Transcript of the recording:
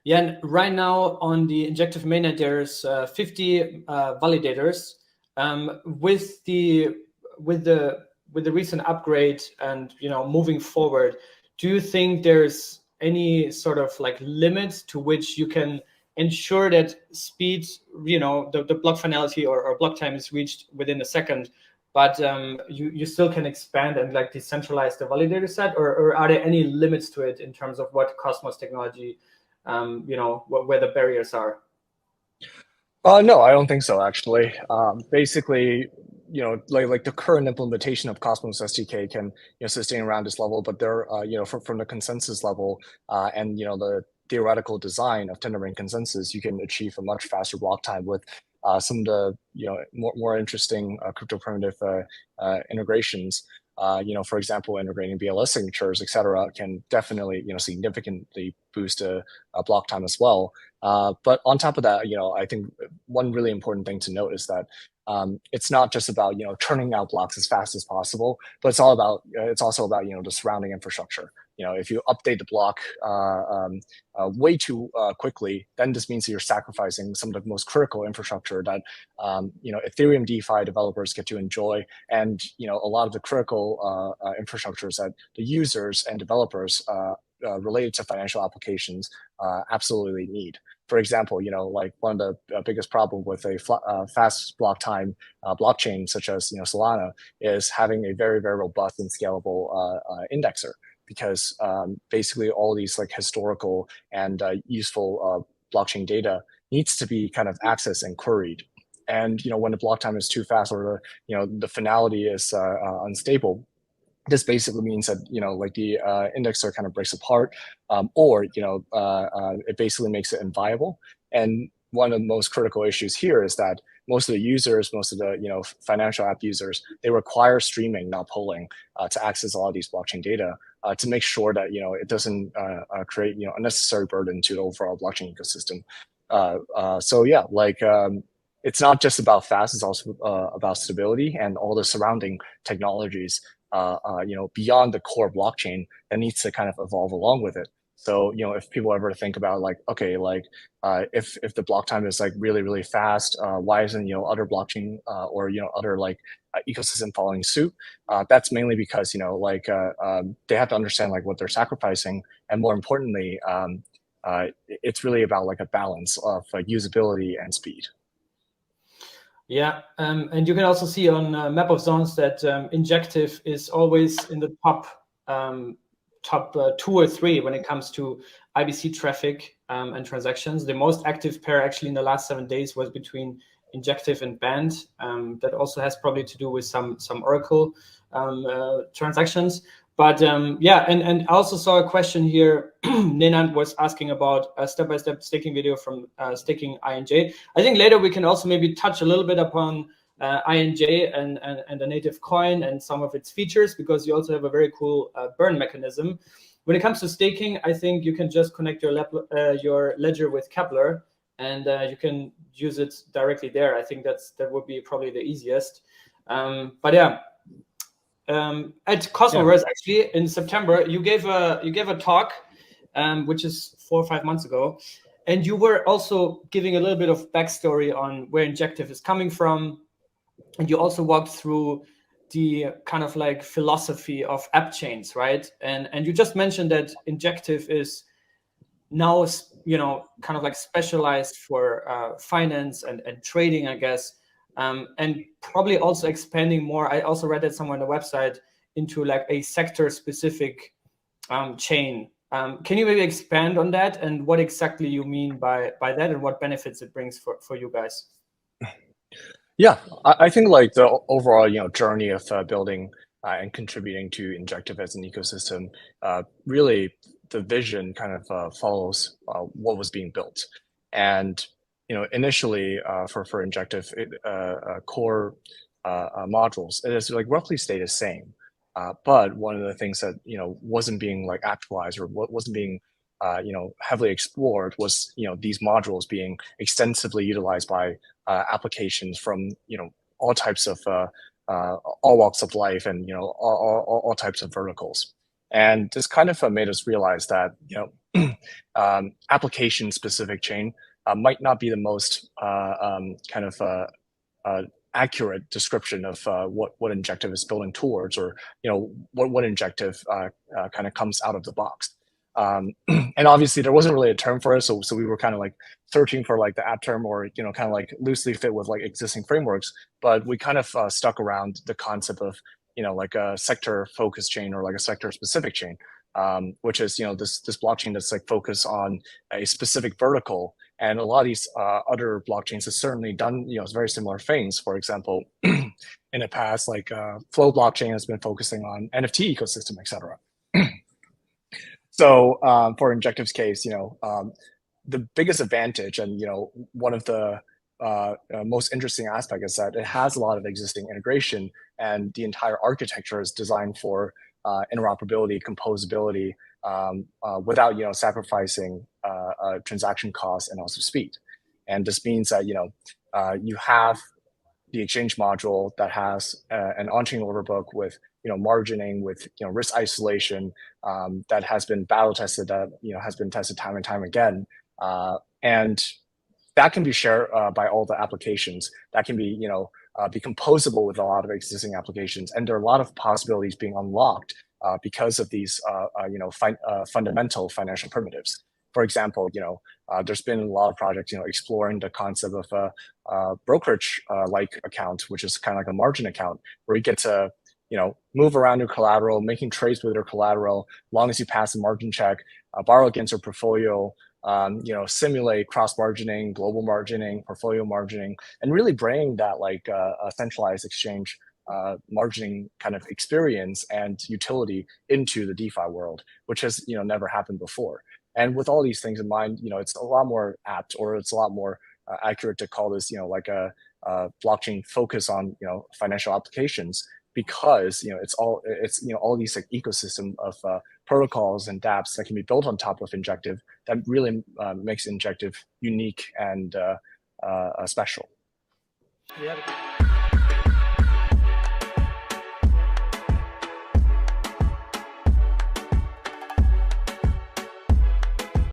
Yeah, and right now on the Injective mainnet, there's 50 validators. With the recent upgrade and moving forward, do you think there's any sort of like limits to which you can ensure that speed, the block finality or block time is reached within a second, but you still can expand and like decentralize the validator set, or are there any limits to it in terms of what Cosmos technology, where the barriers are? No, I don't think so, actually. Basically, like the current implementation of Cosmos SDK can, sustain around this level, but they're, from the consensus level, and, the theoretical design of tendering consensus, you can achieve a much faster block time with some of the, more interesting crypto primitive integrations. For example, integrating BLS signatures, et cetera, can definitely, significantly boost a block time as well. But on top of that, I think one really important thing to note is that it's not just about turning out blocks as fast as possible, but it's also about the surrounding infrastructure. If you update the block way too quickly, then this means that you're sacrificing some of the most critical infrastructure that Ethereum DeFi developers get to enjoy, and a lot of the critical infrastructures that the users and developers related to financial applications absolutely need. For example, like one of the biggest problem with a fast block time blockchain such as Solana is having a very, very robust and scalable indexer, because basically all these like historical and useful blockchain data needs to be kind of accessed and queried. And when the block time is too fast, or the finality is unstable, this basically means that like the indexer kind of breaks apart, or it basically makes it inviolable. And one of the most critical issues here is that most of the users, most of the financial app users, they require streaming, not polling, to access all of these blockchain data, to make sure that it doesn't create unnecessary burden to the overall blockchain ecosystem. So yeah, like it's not just about fast; it's also about stability and all the surrounding technologies, beyond the core blockchain that needs to kind of evolve along with it. So, if people ever think about like, okay, like if the block time is like really, really fast, why isn't, other blockchain or, other like ecosystem following suit? That's mainly because, they have to understand like what they're sacrificing. And more importantly, it's really about like a balance of usability and speed. Yeah, and you can also see on Map of Zones that Injective is always in the top 2 or 3 when it comes to IBC traffic and transactions. The most active pair actually in the last 7 days was between Injective and Band. That also has probably to do with some Oracle transactions. But yeah, and I also saw a question here. Nenand was asking about a step-by-step staking video from staking INJ. I think later we can also maybe touch a little bit upon INJ and the native coin and some of its features, because you also have a very cool burn mechanism. When it comes to staking, I think you can just connect your ledger with Kepler, and you can use it directly there. I think that would be probably the easiest. But yeah. At Cosmoverse, actually in September, you gave a talk, which is 4 or 5 months ago, and you were also giving a little bit of backstory on where Injective is coming from, and you also walked through the kind of like philosophy of app chains, right? And you just mentioned that Injective is now kind of like specialized for finance and trading, I guess. And probably also expanding more. I also read that somewhere on the website into like a sector-specific chain. Can you maybe expand on that and what exactly you mean by that, and what benefits it brings for you guys? Yeah, I think like the overall journey of building and contributing to Injective as an ecosystem, really the vision kind of follows what was being built. And initially for Injective, core modules, it is like roughly stayed the same. But one of the things that wasn't being like actualized, or what wasn't being heavily explored, was these modules being extensively utilized by applications from all types of all walks of life, and all types of verticals. And this kind of made us realize that, application-specific chain might not be the most accurate description of what Injective is building towards, or what Injective kind of comes out of the box. And obviously there wasn't really a term for it, so we were kind of like searching for like the app term, or kind of like loosely fit with like existing frameworks, but we kind of stuck around the concept of like a sector focused chain, or like a sector specific chain, which is this blockchain that's like focused on a specific vertical. And a lot of these other blockchains have certainly done very similar things. For example, in the past, like Flow blockchain has been focusing on NFT ecosystem, etc. So for Injective's case, the biggest advantage, and one of the most interesting aspect, is that it has a lot of existing integration, and the entire architecture is designed for interoperability, composability, without sacrificing transaction costs and also speed. And this means that you have the exchange module that has an on-chain order book with margining, with risk isolation, that has been battle tested, that has been tested time and time again, and that can be shared by all the applications. That can be be composable with a lot of existing applications, and there are a lot of possibilities being unlocked because of these fundamental financial primitives. For example, there's been a lot of projects exploring the concept of a brokerage like account, which is kind of like a margin account, where you get to move around your collateral, making trades with your collateral, as long as you pass a margin check, borrow against your portfolio, simulate cross margining, global margining, portfolio margining, and really bring that like a centralized exchange margining kind of experience and utility into the DeFi world, which has never happened before. And with all these things in mind, it's a lot more apt, or it's a lot more accurate to call this like a blockchain focus on financial applications, because it's all these like ecosystem of protocols and dApps that can be built on top of Injective that really makes Injective unique and special. Yeah.